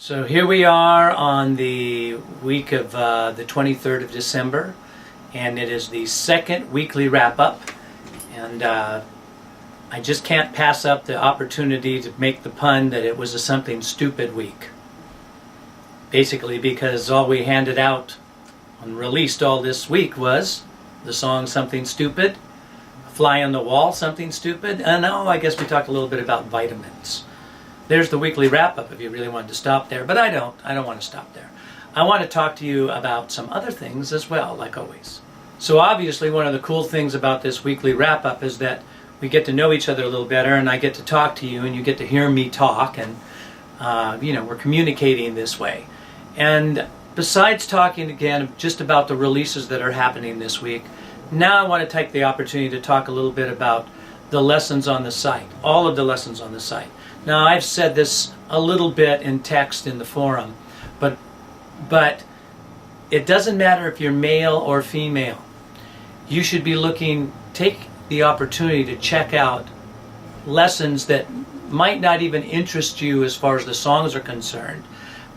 So here we are on the week of the 23rd of December, and it is the second weekly wrap-up, and I just can't pass up the opportunity to make the pun that it was a something stupid week. Basically because all we handed out and released all this week was the song Something Stupid, Fly on the Wall, Something Stupid, and I guess we talked a little bit about vitamins. There's the weekly wrap-up if you really wanted to stop there, but I don't want to stop there. I want to talk to you about some other things as well, like always. So obviously one of the cool things about this weekly wrap-up is that we get to know each other a little better, and I get to talk to you, and you get to hear me talk, and we're communicating this way. And besides talking again just about the releases that are happening this week, now I want to take the opportunity to talk a little bit about the lessons on the site, all of the lessons on the site. Now, I've said this a little bit in text in the forum, but it doesn't matter if you're male or female. You should be take the opportunity to check out lessons that might not even interest you as far as the songs are concerned,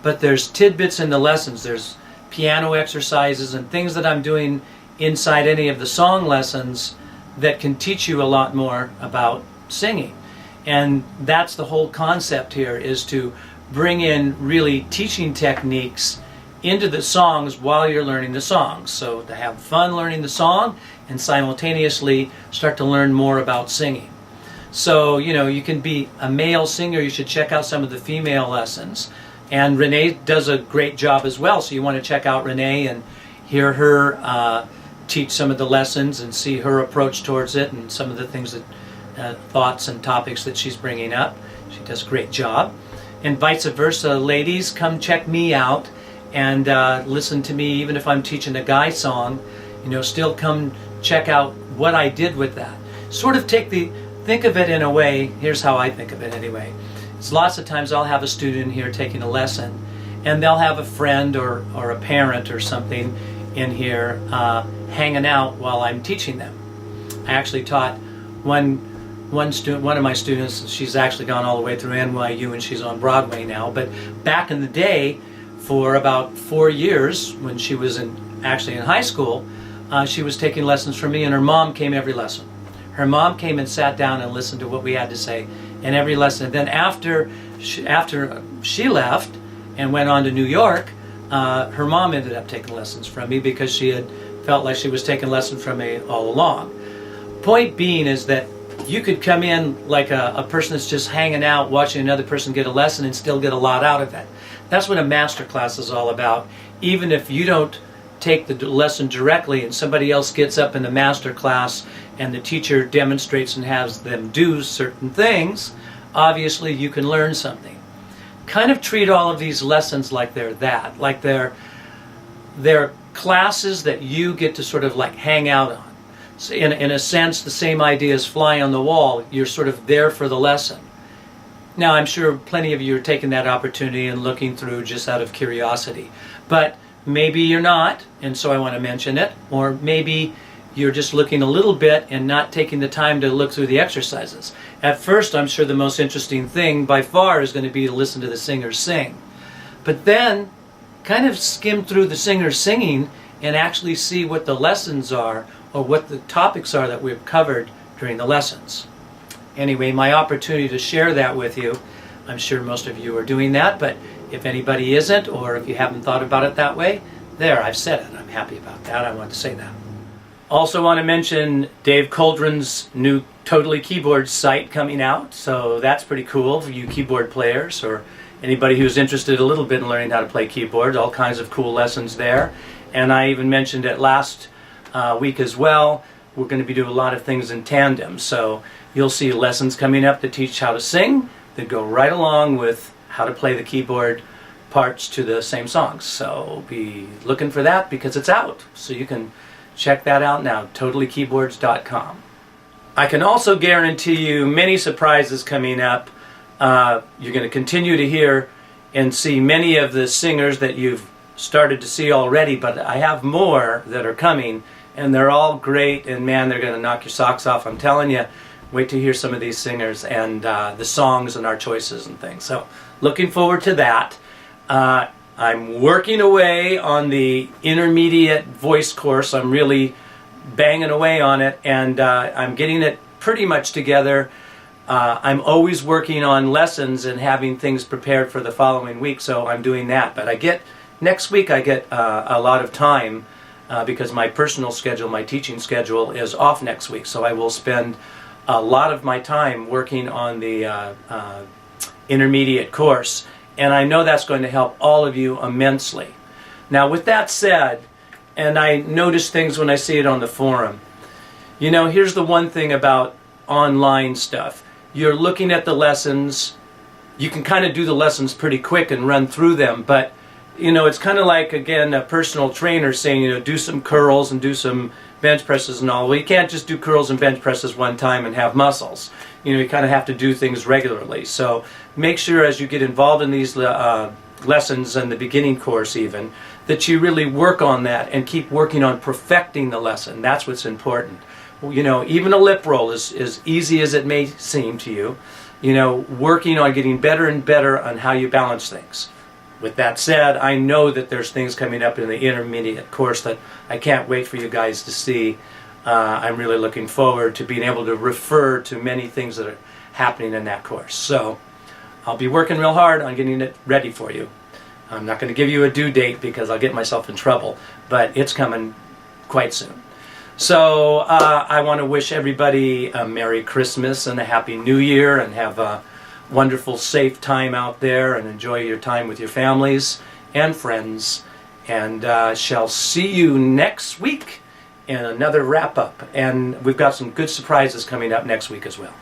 but there's tidbits in the lessons. There's piano exercises and things that I'm doing inside any of the song lessons that can teach you a lot more about singing. And that's the whole concept here, is to bring in really teaching techniques into the songs while you're learning the songs. So to have fun learning the song and simultaneously start to learn more about singing. So, you can be a male singer, you should check out some of the female lessons. And Renee does a great job as well, so you want to check out Renee and hear her teach some of the lessons and see her approach towards it and some of the things that thoughts and topics that she's bringing up. She does a great job. And vice versa, ladies, come check me out and listen to me even if I'm teaching a guy song. Still come check out what I did with that. Sort of think of it in a way, here's how I think of it anyway. It's lots of times I'll have a student here taking a lesson, and they'll have a friend or a parent or something in here hanging out while I'm teaching them. I actually taught one of my students. She's actually gone all the way through NYU and she's on Broadway now, but back in the day, for about 4 years when she was actually in high school, she was taking lessons from me, and her mom came every lesson. Her mom came and sat down and listened to what we had to say in every lesson. And then after she left and went on to New York, her mom ended up taking lessons from me because she had felt like she was taking lessons from me all along. Point being is that you could come in like a person that's just hanging out, watching another person get a lesson and still get a lot out of it. That's what a master class is all about. Even if you don't take the lesson directly and somebody else gets up in the master class and the teacher demonstrates and has them do certain things, obviously you can learn something. Kind of treat all of these lessons like they're classes that you get to sort of like hang out on. So in a sense, the same idea as fly on the wall. You're sort of there for the lesson. Now, I'm sure plenty of you are taking that opportunity and looking through just out of curiosity. But maybe you're not, and so I want to mention it. Or maybe you're just looking a little bit and not taking the time to look through the exercises. At first, I'm sure the most interesting thing by far is going to be to listen to the singers sing. But then, kind of skim through the singers singing and actually see what the lessons are or what the topics are that we've covered during the lessons. Anyway, my opportunity to share that with you, I'm sure most of you are doing that, but if anybody isn't, or if you haven't thought about it that way, there, I've said it. I'm happy about that. I want to say that. Also want to mention Dave Coldren's new Totally Keyboards site coming out, so that's pretty cool for you keyboard players or anybody who's interested a little bit in learning how to play keyboard. All kinds of cool lessons there. And I even mentioned it last week as well. We're going to be doing a lot of things in tandem, so you'll see lessons coming up that teach how to sing that go right along with how to play the keyboard parts to the same songs. So be looking for that because it's out, so you can check that out now, TotallyKeyboards.com. I can also guarantee you many surprises coming up. You're going to continue to hear and see many of the singers that you've started to see already, but I have more that are coming, and they're all great, and man, they're going to knock your socks off. I'm telling you, wait to hear some of these singers and the songs and our choices and things. So looking forward to that. I'm working away on the intermediate voice course. I'm really banging away on it, and I'm getting it pretty much together. I'm always working on lessons and having things prepared for the following week, so I'm doing that. But next week I get a lot of time because my personal schedule, my teaching schedule is off next week, so I will spend a lot of my time working on the intermediate course, and I know that's going to help all of you immensely. Now, with that said, and I notice things when I see it on the forum, you know, here's the one thing about online stuff. You're looking at the lessons, you can kind of do the lessons pretty quick and run through them, but you know, it's kind of like, again, a personal trainer saying, you know, do some curls and do some bench presses and all. Well, you can't just do curls and bench presses one time and have muscles. You know, you kind of have to do things regularly. So make sure as you get involved in these lessons and the beginning course even, that you really work on that and keep working on perfecting the lesson. That's what's important. You know, even a lip roll is as easy as it may seem to you. You know, working on getting better and better on how you balance things. With that said, I know that there's things coming up in the intermediate course that I can't wait for you guys to see. I'm really looking forward to being able to refer to many things that are happening in that course. So I'll be working real hard on getting it ready for you. I'm not going to give you a due date because I'll get myself in trouble, but it's coming quite soon. So I want to wish everybody a Merry Christmas and a Happy New Year, and have a wonderful, safe time out there, and enjoy your time with your families and friends. And shall see you next week in another wrap-up. And we've got some good surprises coming up next week as well.